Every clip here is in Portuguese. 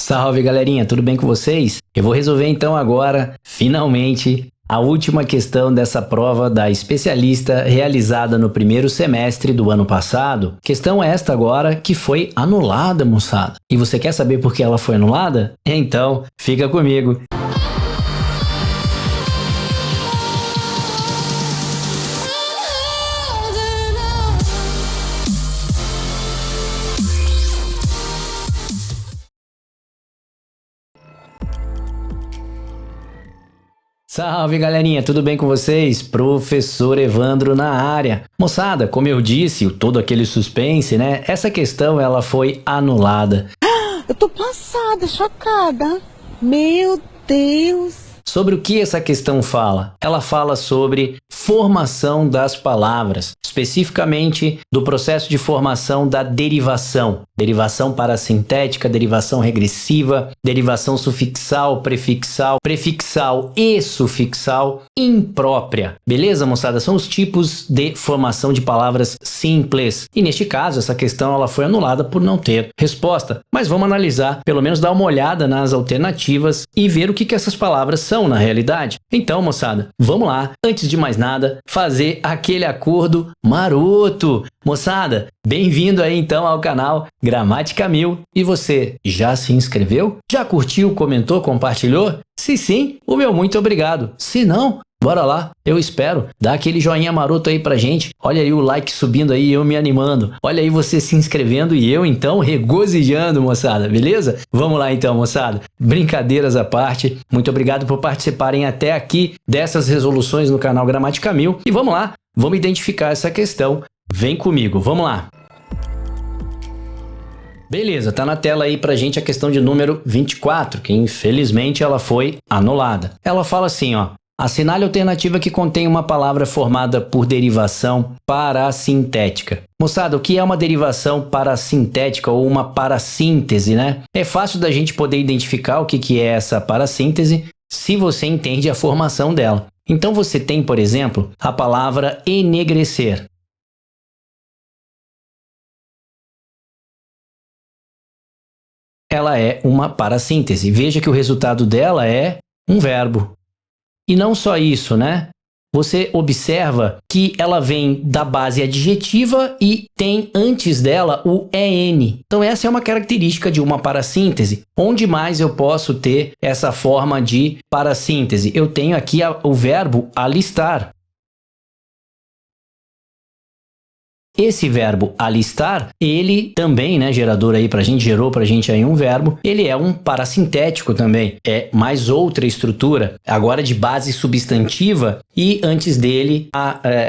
Salve galerinha, tudo bem com vocês? Eu vou resolver então agora, finalmente, a última questão dessa prova da especialista realizada no primeiro semestre do ano passado. Questão esta agora que foi anulada, moçada. E você quer saber por que ela foi anulada? Então, fica comigo. Salve galerinha, tudo bem com vocês? Professor Evandro na área. Moçada, como eu disse, todo aquele suspense, né? Essa questão ela foi anulada. Eu tô passada, chocada. Meu Deus. Sobre o que essa questão fala? Ela fala sobre formação das palavras, especificamente do processo de formação da derivação. Derivação parassintética, derivação regressiva, derivação sufixal, prefixal e sufixal imprópria. Beleza, moçada? São os tipos de formação de palavras simples. E neste caso, essa questão ela foi anulada por não ter resposta. Mas vamos analisar, pelo menos dar uma olhada nas alternativas e ver o que essas palavras são na realidade. Então, moçada, vamos lá, antes de mais nada, fazer aquele acordo maroto. Moçada, bem-vindo aí então ao canal Gramática 1000. E você, já se inscreveu? Já curtiu, comentou, compartilhou? Se sim, o meu muito obrigado. Se não, bora lá, eu espero. Dá aquele joinha maroto aí pra gente. Olha aí o like subindo aí, eu me animando. Olha aí você se inscrevendo e eu então regozijando, moçada, beleza? Vamos lá então, moçada. Brincadeiras à parte, muito obrigado por participarem até aqui dessas resoluções no canal Gramática 1000. E vamos lá, vamos identificar essa questão. Vem comigo, vamos lá. Beleza, tá na tela aí pra gente a questão de número 24, que infelizmente ela foi anulada. Ela fala assim, ó. Assinale a alternativa que contém uma palavra formada por derivação parassintética. Moçada, o que é uma derivação parassintética ou uma parassíntese, né? É fácil da gente poder identificar o que é essa parassíntese se você entende a formação dela. Então você tem, por exemplo, a palavra enegrecer. Ela é uma parassíntese. Veja que o resultado dela é um verbo. E não só isso, né? Você observa que ela vem da base adjetiva e tem antes dela o EN. Então essa é uma característica de uma parassíntese. Onde mais eu posso ter essa forma de parassíntese? Eu tenho aqui o verbo alistar. Esse verbo alistar, ele também, né, gerador aí gerou pra gente aí um verbo, ele é um parassintético também, é mais outra estrutura, agora de base substantiva e antes dele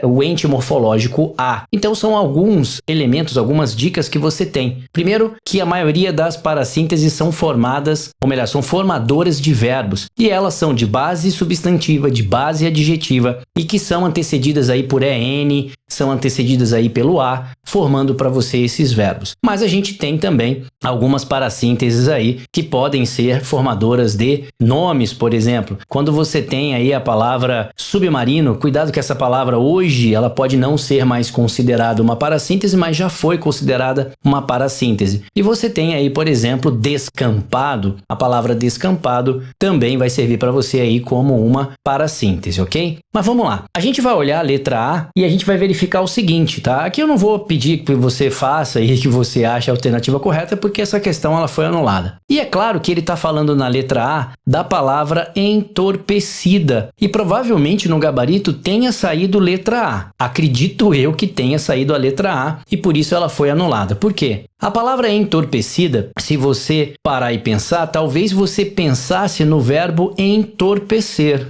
o ente morfológico a. Então são alguns elementos, algumas dicas que você tem. Primeiro, que a maioria das parassínteses são formadas, ou melhor, são formadoras de verbos, e elas são de base substantiva, de base adjetiva e que são antecedidas aí por EN, são antecedidas aí pelo a, formando para você esses verbos. Mas a gente tem também algumas parassínteses aí que podem ser formadoras de nomes, por exemplo. Quando você tem aí a palavra submarino, cuidado que essa palavra hoje ela pode não ser mais considerada uma parassíntese, mas já foi considerada uma parassíntese. E você tem aí, por exemplo, descampado. A palavra descampado também vai servir para você aí como uma parassíntese, ok? Mas vamos lá. A gente vai olhar a letra A e a gente vai verificar o seguinte, tá? Aqui eu não vou pedir que você faça e que você ache a alternativa correta, porque essa questão ela foi anulada. E é claro que ele está falando na letra A da palavra entorpecida. E provavelmente no gabarito tenha saído letra A. Acredito eu que tenha saído a letra A e por isso ela foi anulada. Por quê? A palavra entorpecida, se você parar e pensar, talvez você pensasse no verbo entorpecer.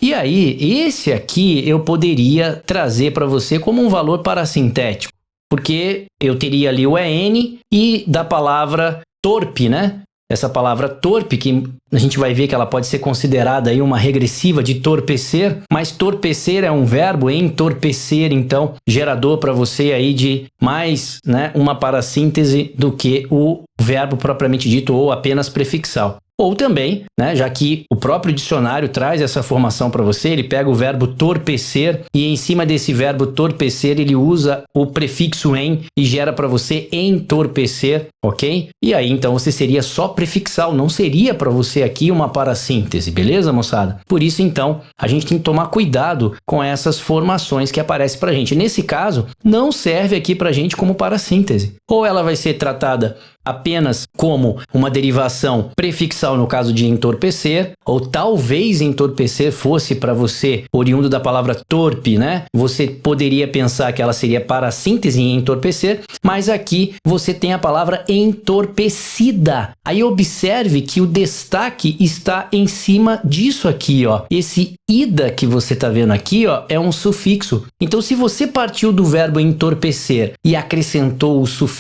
E aí, esse aqui eu poderia trazer para você como um valor parassintético, porque eu teria ali o EN e da palavra torpe, né? Essa palavra torpe, que a gente vai ver que ela pode ser considerada aí uma regressiva de torpecer, mas torpecer é um verbo, entorpecer, então, gerador para você aí de mais, né, uma parassíntese do que o verbo propriamente dito ou apenas prefixal. Ou também, né, já que o próprio dicionário traz essa formação para você, ele pega o verbo torpecer e em cima desse verbo torpecer ele usa o prefixo em e gera para você entorpecer, ok? E aí então você seria só prefixal, não seria para você aqui uma parassíntese, beleza, moçada? Por isso então a gente tem que tomar cuidado com essas formações que aparecem para a gente. Nesse caso, não serve aqui para a gente como parassíntese. Ou ela vai ser tratada apenas como uma derivação prefixal no caso de entorpecer, ou talvez entorpecer fosse para você oriundo da palavra torpe, né? Você poderia pensar que ela seria parassíntese em entorpecer, mas aqui você tem a palavra entorpecida. Aí observe que o destaque está em cima disso aqui, ó. Esse ida que você está vendo aqui, ó, é um sufixo. Então, se você partiu do verbo entorpecer e acrescentou o sufixo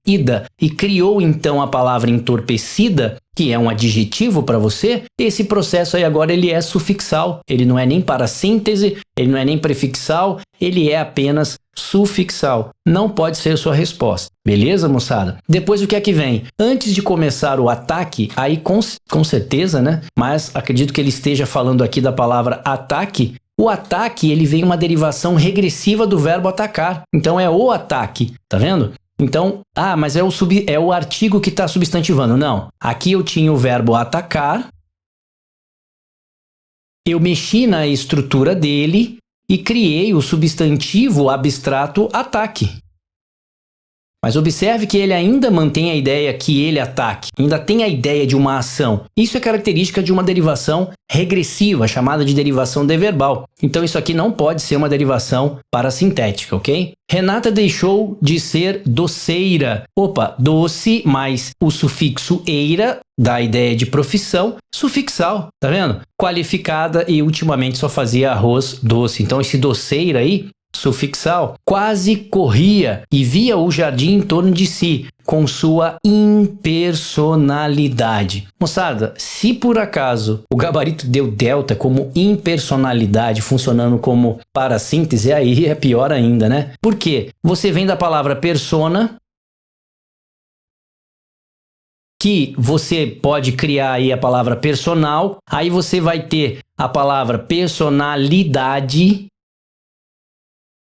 ida e criou então a palavra entorpecida, que é um adjetivo para você, esse processo aí agora ele é sufixal. Ele não é nem parassíntese, ele não é nem prefixal, ele é apenas sufixal. Não pode ser sua resposta. Beleza, moçada? Depois o que é que vem? Antes de começar o ataque, aí com certeza, né? Mas acredito que ele esteja falando aqui da palavra ataque. O ataque, ele vem uma derivação regressiva do verbo atacar. Então é o ataque, tá vendo? Então, mas é o artigo que está substantivando. Não. Aqui eu tinha o verbo atacar, eu mexi na estrutura dele e criei o substantivo abstrato ataque. Mas observe que ele ainda mantém a ideia que ele ataque, ainda tem a ideia de uma ação. Isso é característica de uma derivação regressiva, chamada de derivação deverbal. Então isso aqui não pode ser uma derivação parasintética, ok? Renata deixou de ser doceira. Opa, doce mais o sufixo eira dá a ideia de profissão, sufixal, tá vendo? Qualificada e ultimamente só fazia arroz doce. Então esse doceira aí, sufixal, quase corria e via o jardim em torno de si, com sua impersonalidade. Moçada, se por acaso o gabarito deu delta como impersonalidade, funcionando como parassíntese, aí é pior ainda, né? Por quê? Você vem da palavra persona, que você pode criar aí a palavra personal, aí você vai ter a palavra personalidade,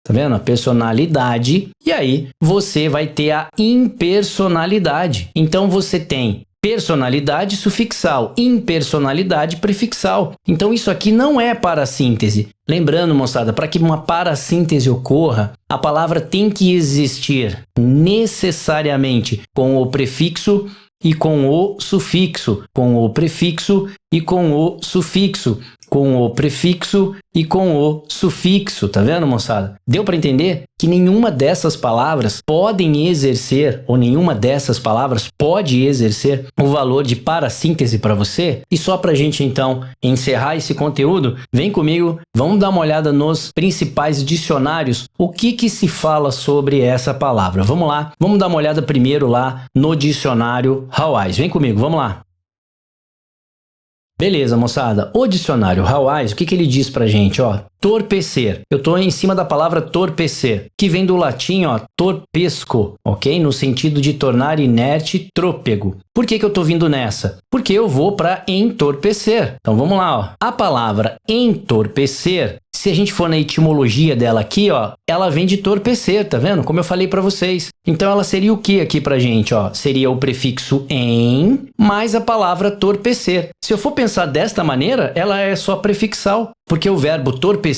tá vendo? A personalidade. E aí você vai ter a impersonalidade. Então você tem personalidade sufixal, impersonalidade prefixal. Então isso aqui não é parassíntese. Lembrando, moçada, para que uma parassíntese ocorra, a palavra tem que existir necessariamente com o prefixo e com o sufixo, com o prefixo e com o sufixo, com o prefixo e com o sufixo, tá vendo, moçada? Deu para entender que nenhuma dessas palavras podem exercer, ou nenhuma dessas palavras pode exercer o valor de parassíntese para você? E só pra gente então encerrar esse conteúdo, vem comigo, vamos dar uma olhada nos principais dicionários, o que se fala sobre essa palavra. Vamos lá, vamos dar uma olhada primeiro lá no dicionário Hawais. Vem comigo, vamos lá. Beleza, moçada. O dicionário Hawais, o que ele diz pra gente, ó? Torpecer. Eu tô em cima da palavra torpecer, que vem do latim, ó, torpesco, ok? No sentido de tornar inerte, trôpego. Por que eu tô vindo nessa? Porque eu vou para entorpecer. Então vamos lá, ó. A palavra entorpecer, se a gente for na etimologia dela aqui, ó, ela vem de torpecer, tá vendo? Como eu falei para vocês. Então ela seria o que aqui pra gente, ó? Seria o prefixo em mais a palavra torpecer. Se eu for pensar desta maneira, ela é só prefixal, porque o verbo torpecer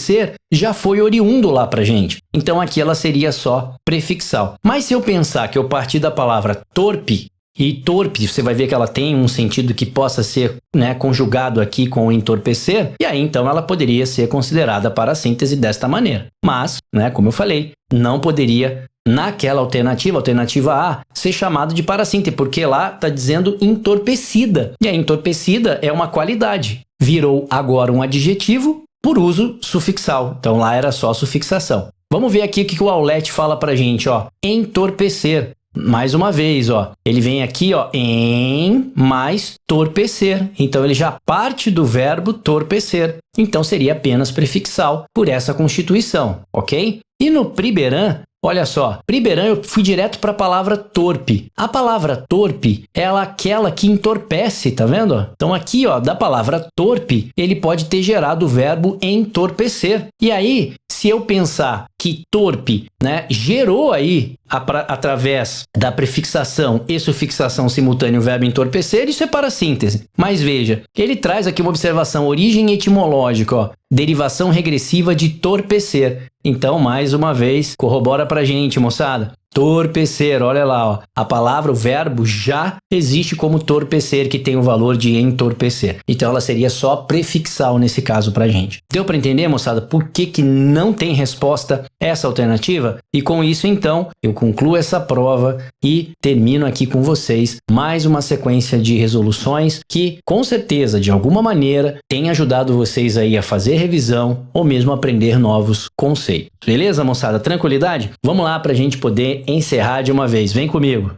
já foi oriundo lá pra gente. Então aqui ela seria só prefixal. Mas se eu pensar que eu partir da palavra torpe, e torpe, você vai ver que ela tem um sentido que possa ser, né, conjugado aqui com o entorpecer, e aí então ela poderia ser considerada parassíntese desta maneira. Mas, né, como eu falei, não poderia, naquela alternativa A, ser chamado de parassíntese, porque lá está dizendo entorpecida. E a entorpecida é uma qualidade. Virou agora um adjetivo por uso sufixal. Então lá era só sufixação. Vamos ver aqui o que o Aulete fala pra gente, ó. Entorpecer. Mais uma vez, ó, ele vem aqui, ó, em mais torpecer. Então ele já parte do verbo torpecer. Então seria apenas prefixal por essa constituição, ok? E no Priberan, Olha só, Priberan eu fui direto para a palavra torpe. A palavra torpe é aquela que entorpece, tá vendo? Então aqui, ó, da palavra torpe, ele pode ter gerado o verbo entorpecer. E aí, se eu pensar que torpe, né, gerou aí através da prefixação e sufixação simultânea o verbo entorpecer, isso é para síntese. Mas veja, ele traz aqui uma observação, origem etimológica, ó, derivação regressiva de torpecer. Então, mais uma vez, corrobora pra gente, moçada. Torpecer, olha lá, ó. A palavra, o verbo já existe como torpecer, que tem o valor de entorpecer. Então ela seria só prefixal nesse caso pra gente. Deu pra entender, moçada, por que não tem resposta essa alternativa? E com isso, então, eu concluo essa prova e termino aqui com vocês mais uma sequência de resoluções que, com certeza, de alguma maneira, tem ajudado vocês aí a fazer revisão ou mesmo aprender novos conceitos. Beleza, moçada? Tranquilidade? Vamos lá pra gente poder encerrar de uma vez. Vem comigo.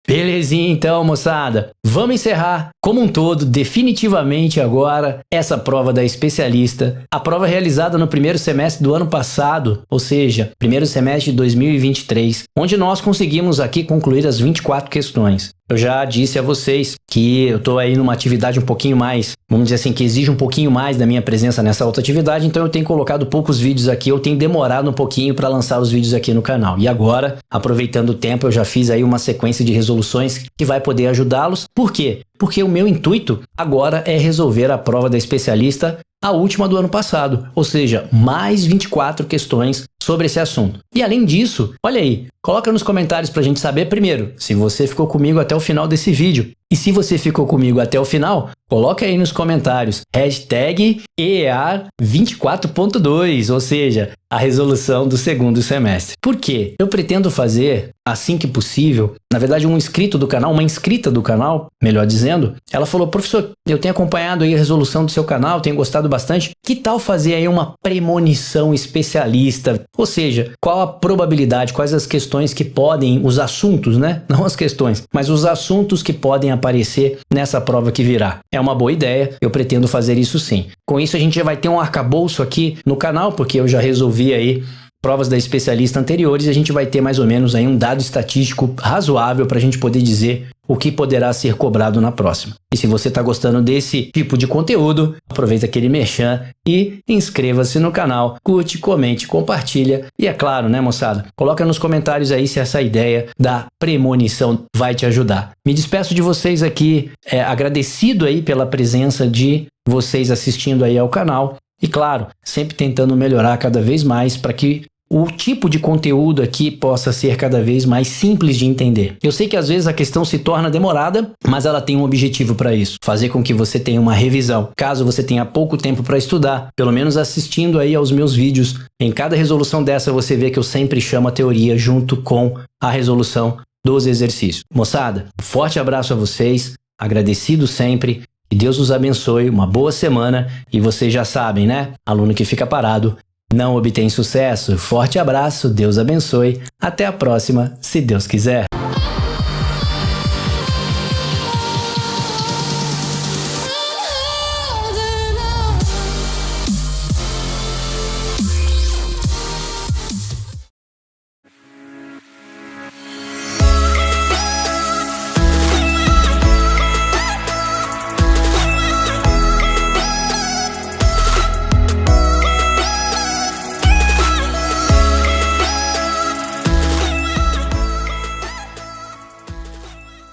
Belezinha então, moçada. Vamos encerrar como um todo, definitivamente agora, essa prova da especialista. A prova realizada no primeiro semestre do ano passado, ou seja, primeiro semestre de 2023, onde nós conseguimos aqui concluir as 24 questões. Eu já disse a vocês que eu estou aí numa atividade um pouquinho mais, vamos dizer assim, que exige um pouquinho mais da minha presença nessa outra atividade, então eu tenho colocado poucos vídeos aqui, eu tenho demorado um pouquinho para lançar os vídeos aqui no canal. E agora, aproveitando o tempo, eu já fiz aí uma sequência de resoluções que vai poder ajudá-los. Por quê? Porque o meu intuito agora é resolver a prova da especialista, a última do ano passado, ou seja, mais 24 questões sobre esse assunto. E além disso, olha aí, coloca nos comentários pra gente saber primeiro se você ficou comigo até o final desse vídeo. E se você ficou comigo até o final, coloca aí nos comentários hashtag EEAR24.2, ou seja, a resolução do segundo semestre. Por quê? Eu pretendo fazer, assim que possível, na verdade um inscrito do canal, uma inscrita do canal, melhor dizendo, ela falou, professor, eu tenho acompanhado aí a resolução do seu canal, tenho gostado bastante, que tal fazer aí uma premonição especialista? Ou seja, qual a probabilidade, quais as questões que podem, os assuntos, né? Não as questões, mas os assuntos que podem aparecer nessa prova que virá. É uma boa ideia, eu pretendo fazer isso sim. Com isso a gente já vai ter um arcabouço aqui no canal, porque eu já resolvi aí provas da especialista anteriores e a gente vai ter mais ou menos aí um dado estatístico razoável para a gente poder dizer o que poderá ser cobrado na próxima. E se você está gostando desse tipo de conteúdo, aproveita aquele merchan e inscreva-se no canal, curte, comente, compartilha e é claro, né, moçada? Coloca nos comentários aí se essa ideia da premonição vai te ajudar. Me despeço de vocês aqui, agradecido aí pela presença de vocês assistindo aí ao canal. E claro, sempre tentando melhorar cada vez mais para que o tipo de conteúdo aqui possa ser cada vez mais simples de entender. Eu sei que às vezes a questão se torna demorada, mas ela tem um objetivo para isso. Fazer com que você tenha uma revisão. Caso você tenha pouco tempo para estudar, pelo menos assistindo aí aos meus vídeos, em cada resolução dessa você vê que eu sempre chamo a teoria junto com a resolução dos exercícios. Moçada, um forte abraço a vocês, agradecido sempre. Que Deus os abençoe, uma boa semana e vocês já sabem, né? Aluno que fica parado não obtém sucesso. Forte abraço, Deus abençoe. Até a próxima, se Deus quiser.